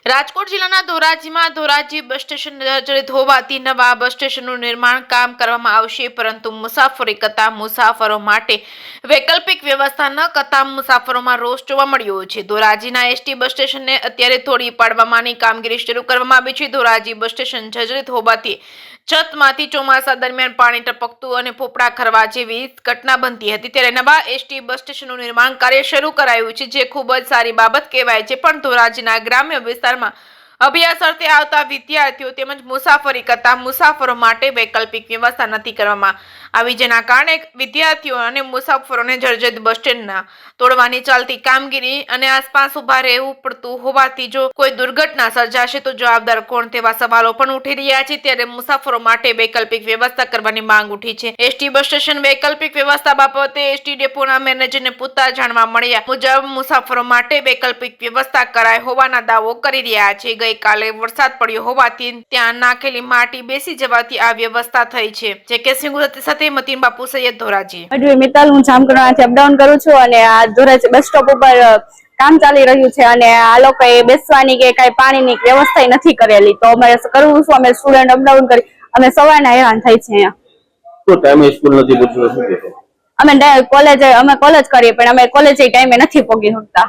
રાજકોટ જિલ્લાના ધોરાજીમાં Dhoraji bus station જર્જરિત હોવાથી નવા બસ સ્ટેશનનું નિર્માણ કામ કરવામાં આવશે, પરંતુ મુસાફરી કરતા મુસાફરો માટે વૈકલ્પિક વ્યવસ્થા ન કરતા મુસાફરોમાં રોષ જોવા મળ્યો છે। ધોરાજીના એસટી બસ સ્ટેશનને અત્યારે તોડી પાડવાની કામગીરી શરૂ કરવામાં આવી છે। ધોરાજી બસ સ્ટેશન જર્જરિત હોવાથી છતમાંથી ચોમાસા દરમિયાન પાણી ટપકતું અને પોપડા ખરવા જેવી ઘટના બનતી હતી, ત્યારે નવા એસટી બસ સ્ટેશનનું નિર્માણ કાર્ય શરૂ કરાયું છે, જે ખૂબ જ સારી બાબત કહેવાય છે। પણ ધોરાજીના ગ્રામ્ય વિસ્તારમાં અભ્યાસ અર્થે આવતા વિદ્યાર્થીઓ તેમજ મુસાફરી કરતા મુસાફરો માટે વૈકલ્પિક વ્યવસ્થા નથી કરવામાં આવી, જેના કારણે વિદ્યાર્થીઓ અને મુસાફરોને જર્જરિત બસ સ્ટેન્ડના તોડવાની ચાલતી કામગીરી અને આસપાસ ઉભા રહેવું પડતું હોવાથી જો કોઈ દુર્ઘટના સર્જાશે તો જવાબદાર કોણ તેવા સવાલો પણ ઉઠી રહ્યા છે। ત્યારે મુસાફરો માટે વૈકલ્પિક વ્યવસ્થા કરવાની માંગ ઉઠી છે। એસટી બસ સ્ટેશન વૈકલ્પિક વ્યવસ્થા બાબતે એસટી ડેપોના મેનેજરને પૂછતા જાણવા મળ્યા મુજબ મુસાફરો માટે વૈકલ્પિક વ્યવસ્થા કરાય હોવાના દાવો કરી રહ્યા છે। ગઈકાલે વરસાદ પડ્યો હોવાથી ત્યાં નાખેલી માટી બેસી જવાથી આ વ્યવસ્થા થઈ છે। જે કે સિંગુરતી સાથે મતીન બાપુ સૈયદ ધોરાજી। મિત્તલ, હું જામકંડોરણાથી અપડાઉન કરું છું અને આ ધોરાજી બસ સ્ટોપ ઉપર કામ ચાલી રહ્યું છે અને આ લોકોએ બેસવાની કે કઈ પાણીની વ્યવસ્થા નથી કરેલી, તો અમારે કરવું શું? અમે સ્ટુડન્ટ અપડાઉન કરી અમે સવારના હેરાન થઈ છે। અહીંયા તો ટાઈમે સ્કૂલ નથી પહોંચવા શું કહેશો? અમે કોલેજ કરીએ પણ અમે કોલેજ ટાઈમે નથી પહોંચી શકતા।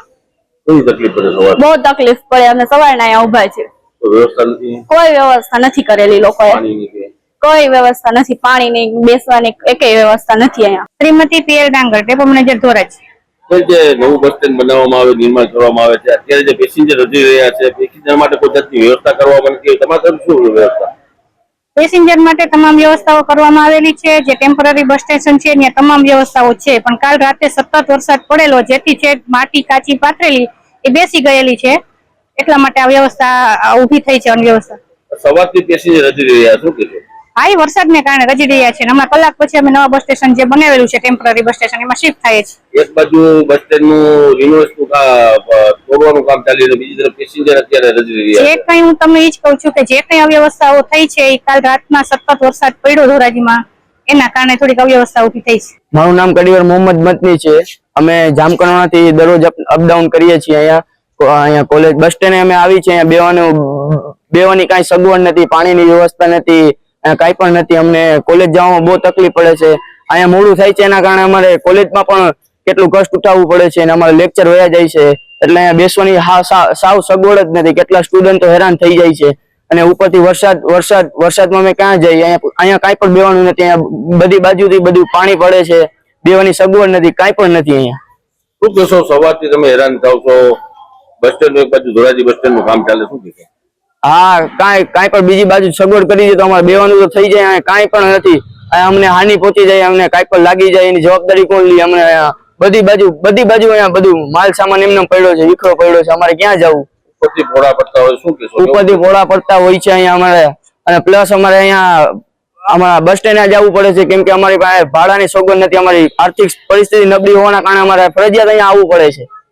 કઈ તકલીફ પડે સવારે? બહુ તકલીફ પડે, અમે સવારના અહીંયા ઉભા છે। વ્યવસ્થા નથી? કોઈ વ્યવસ્થા નથી કરેલી લોકોએ, કોઈ વ્યવસ્થા નથી, પાણીની બેસવાની એકેય વ્યવસ્થા નથી। અહીંયા શ્રીમતી પીએલ ડાંગર, ડેપો મેનેજર ધોરાજી। જે નવું બસ સ્ટેન્ડ બનાવવામાં આવે, નિર્માણ કરવામાં આવે છે, અત્યારે જે પેસેન્જર વધી રહ્યા છે, પેસેન્જર માટે કોઈ જાતની વ્યવસ્થા કરવામાં નથી, તમારા તરફ શું વ્યવસ્થા? પેસેન્જર માટે તમામ વ્યવસ્થાઓ કરવામાં આવેલી છે। જે ટેમ્પરરી બસ સ્ટેશન છે ત્યાં તમામ વ્યવસ્થાઓ છે, પણ કાલ રાતે સતત વરસાદ પડેલો જેથી છે માટી કાચી પાથરેલી એ બેસી ગયેલી છે, એટલા માટે આ વ્યવસ્થા ઊભી થઈ છે। અનવ્યવસ્થા સવારથી પેસેન્જર વધી રહ્યા શું કહેશો? હા, એ વરસાદને કારણે રજી રહ્યા છે। હમણાં કલાક પછી અમે નવા બસ સ્ટેશન જે બનાવેલું છે ટેમ્પરરી બસ સ્ટેશન એમાં શિફ્ટ થાય છે। એક બાજુ બસ સ્ટેન્ડનું રિનોવેશનનું તોડવાનું કામ ચાલી રહ્યું, બીજી તરફ પેસેન્જર અત્યારે રજી રહ્યા જે કઈ હું તમને એ જ કહું છું કે જે કઈ અવ્યવસ્થાઓ થઈ છે એ કાલ રાતના સતત વરસાદ પડ્યો ધોરાજીમાં એના કારણે થોડીક અવ્યવસ્થા ઊભી થઈ છે। મારું નામ કડીવર મોહમ્મદ મતની છે। અમે જામકંડોરણાથી દરરોજ અપડાઉન કરીએ છીએ। અહીંયા કોલેજ બસ સ્ટેન્ડે અમે આવી છે। અહીંયા બેવાની કાંઈ સગવડ નથી, પાણીની વ્યવસ્થા નથી, કાંઈ પણ નથી। અમને કોલેજ જવામાં બહુ તકલીફ પડે છે। અહીંયા મોડું થાય છે એના કારણે અમારે કોલેજમાં પણ કેટલું કષ્ટ ઉઠાવવું પડે છે અને અમારે લેક્ચર વયા જાય છે, એટલે અહીંયા બેસવાની સાવ સગવડ જ નથી। કેટલા સ્ટુડન્ટો હેરાન થઈ જાય છે અને ઉપરથી વરસાદમાં અમે ક્યાં જઈએ? અહીંયા કાંઈ પણ બેવાનું નથી। અહીંયા બધી બાજુથી બધું પાણી પડે છે, બેવાની સગવડ નથી, કાંઈ પણ નથી। અહીંયા શું કહેશો? સવારથી તમે હેરાન થાવ છો, બસ સ્ટેન્ડ એક બાજુ ધોરાજી બસ સ્ટેન્ડનું કામ ચાલે, શું કહેશો? હા, કાંઈ પણ બીજી બાજુ સગવડ કરી દે તો અમારે બેવાનું તો થઈ જાય। કાંઈ પણ નથી, અમને હાનિ પહોંચી જાય, અમને કાંઈ પણ લાગી જાય એની જવાબદારી કોણ લે? અમને બધી બાજુ અહીંયા બધું માલ સામાન એમને પડ્યો છે, વિખરો પડ્યો છે, અમારે ક્યાં જવું? ઉપરથી ફોડા પડતા હોય, શું કહેશો? ઉપરથી ફોડા પડતા હોય છે અહીંયા અમારે, અને પ્લસ અમારે અહીંયા અમારા બસ સ્ટેન્ડે જવું પડે છે, કેમ કે અમારી પાસે ભાડાની સગવડ નથી। અમારી આર્થિક પરિસ્થિતિ નબળી હોવાના કારણે અમારે ફરજિયાત અહીંયા આવવું પડે છે।